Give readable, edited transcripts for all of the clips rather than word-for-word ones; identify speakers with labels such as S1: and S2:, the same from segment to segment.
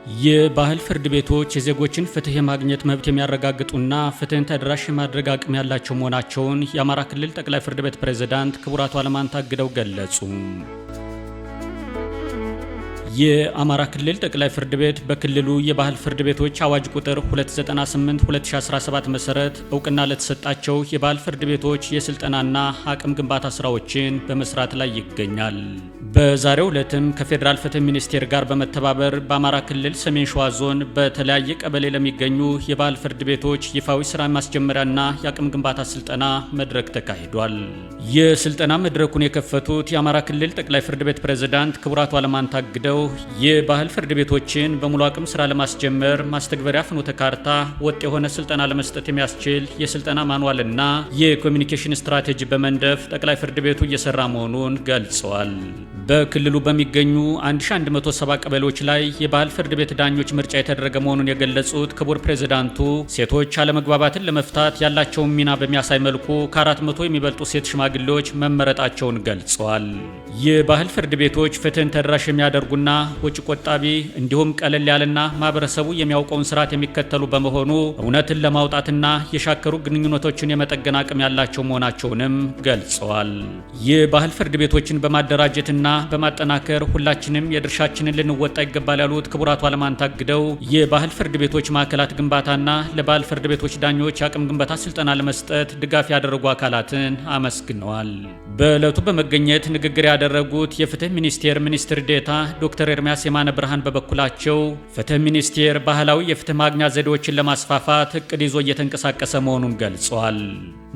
S1: የባህል ፍርድ ቤቶች የዜጎችን ፍትህ የማግኘት መብት የሚያረጋግጡና ፍትህን ተደራሽ የማድረግ አቅም ያላቸው መሆናቸውን የአማራ ክልል ጠቅላይ ፍርድ ቤት ፕሬዝዳንት ክቡር አቶ አለማንታ አግደው ገለጹ። የአማራ ክልል ጠቅላይ ፍርድ ቤት በክልሉ የባህል ፍርድ ቤቶች አዋጅ ቁጥር 298/2017 መሰረት እውቅና ለተሰጣቸው የባህል ፍርድ ቤቶች የስልጠናና አቅም ግንባታ ስራዎችን በመስራት ላይ ይገኛል። በዛሬው ዕለትም ከፌዴራል ፍትህ ሚኒስቴር ጋር በመተባበር በአማራ ክልል ሰሜን ሸዋ ዞን በተለያየ ቀበሌ ለሚገኙ የባህል ፍርድ ቤቶች ይፋዊ ስራ ማስጀመሪያና የአቅም ግንባታ ስልጠና መድረክ ተካሂዷል። የስልጠና መድረኩን የከፈቱት የአማራ ክልል ጠቅላይ ፍርድ ቤት ፕሬዝዳንት ክቡር አቶ አለማንታ አግደው የባህል ፍርድ ቤቶችን በሙሉ አቅም ስራ ለማስጀመር ማስተግበሪያ ፍኖተ ካርታ፣ ወጥ የሆነ ስልጠና ለመስጠት የሚያስችል የስልጠና ማንዋልና የኮሚኒኬሽን ስትራቴጂ በመንደፍ ጠቅላይ ፍርድ ቤቱ እየሰራ መሆኑን ገልጸዋል። በክልሉ በሚገኙ 1170 ቀበሌዎች ላይ የባህል ፍርድ ቤት ዳኞች ምርጫ የተደረገ መሆኑን የገለጹት ክቡር ፕሬዝዳንቱ ሴቶች አለመግባባትን ለመፍታት ያላቸውን ሚና በሚያሳይ መልኩ ከ400 የሚበልጡ ሴት ሽማግሌዎች መመረጣቸውን ገልጸዋል። የባህል ፍርድ ቤቶች ፍትህን ተደራሽ የሚያደርጉና ወጪ ቆጣቢ እንዲሁም ቀለል ያለና ማህበረሰቡ የሚያውቀውን ስርዓት የሚከተሉ በመሆኑ እውነትን ለማውጣትና የሻከሩ ግንኙነቶችን የመጠገን አቅም ያላቸው መሆናቸውንም ገልጸዋል። የባህል ፍርድ ቤቶችን በማደራጀትና በማጠናከር ሁላችንም የድርሻችንን ልንወጣ ይገባል ያሉት ክቡር አቶ አለማንታ አግደው የባህል ፍርድ ቤቶች ማዕከላት ግንባታና ለባህል ፍርድ ቤቶች ዳኞች አቅም ግንባታ ስልጠና ለመስጠት ድጋፍ ያደረጉ አካላትን አመስግነዋል። በዕለቱ በመገኘት ንግግር ያደረጉት የፍትህ ሚኒስቴር ሚኒስትር ዴኤታ ዶክተር ኤርሚያስ የማነ ብርሃን በበኩላቸው ፍትህ ሚኒስቴር ባህላዊ የፍትህ ማግኛ ዘዴዎችን ለማስፋፋት እቅድ ይዞ እየተንቀሳቀሰ መሆኑን ገልጸዋል።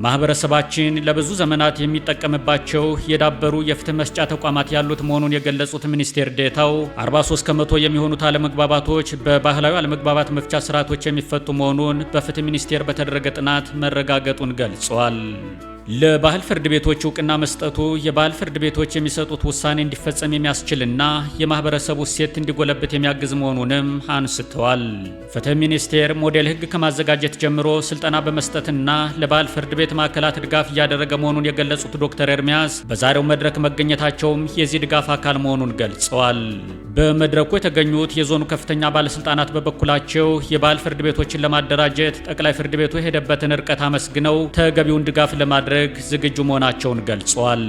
S1: ማህበረሰባችን ለብዙ ዘመናት የሚጠቀምባቸው የዳበሩ የፍትህ መስጫ ተቋማት ያሉት መሆኑን የገለጹት ሚኒስቴር ዴኤታው 43 ከመቶ የሚሆኑት አለመግባባቶች በባህላዊ አለመግባባት መፍቻ ስርዓቶች የሚፈቱ መሆኑን በፍትህ ሚኒስቴር በተደረገ ጥናት መረጋገጡን ገልጸዋል። ለባህል ፍርድ ቤቶች እውቅና መስጠቱ የባህል ፍርድ ቤቶች የሚሰጡት ውሳኔ እንዲፈጸም የሚያስችልና የማህበረሰቡ እሴት እንዲጎለብት የሚያግዝ መሆኑንም አንስተዋል። ፍትህ ሚኒስቴር ሞዴል ህግ ከማዘጋጀት ጀምሮ ስልጠና በመስጠትና ለባህል ፍርድ ቤት ማዕከላት ድጋፍ እያደረገ መሆኑን የገለጹት ዶክተር ኤርሚያስ በዛሬው መድረክ መገኘታቸውም የዚህ ድጋፍ አካል መሆኑን ገልጸዋል። በመድረኩ የተገኙት የዞኑ ከፍተኛ ባለስልጣናት በበኩላቸው የባህል ፍርድ ቤቶችን ለማደራጀት ጠቅላይ ፍርድ ቤቱ የሄደበትን ርቀት አመስግነው ተገቢውን ድጋፍ ለማድረግ ዝግጁ መሆናቸውን ገልጸዋል።